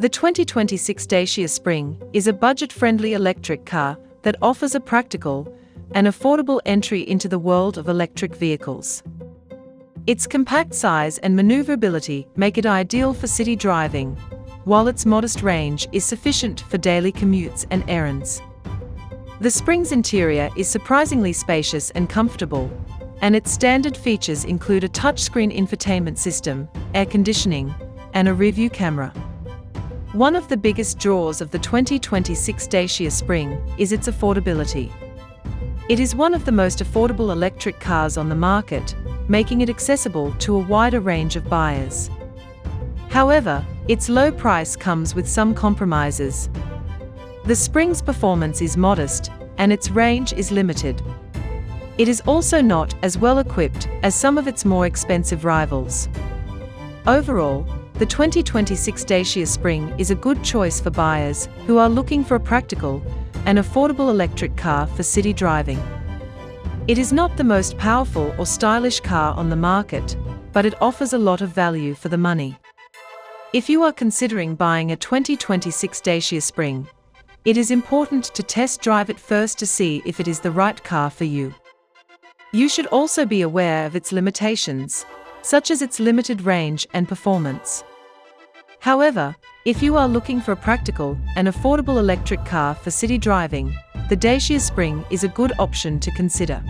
The 2026 Dacia Spring is a budget-friendly electric car that offers a practical and affordable entry into the world of electric vehicles. Its compact size and maneuverability make it ideal for city driving, while its modest range is sufficient for daily commutes and errands. The Spring's interior is surprisingly spacious and comfortable, and its standard features include a touchscreen infotainment system, air conditioning, and a rearview camera. One of the biggest draws of the 2026 Dacia Spring is its affordability. It is one of the most affordable electric cars on the market, making it accessible to a wider range of buyers. However, its low price comes with some compromises. The Spring's performance is modest, and its range is limited. It is also not as well equipped as some of its more expensive rivals. Overall, the 2026 Dacia Spring is a good choice for buyers who are looking for a practical and affordable electric car for city driving. It is not the most powerful or stylish car on the market, but it offers a lot of value for the money. If you are considering buying a 2026 Dacia Spring, it is important to test drive it first to see if it is the right car for you. You should also be aware of its limitations, such as its limited range and performance. However, if you are looking for a practical and affordable electric car for city driving, the Dacia Spring is a good option to consider.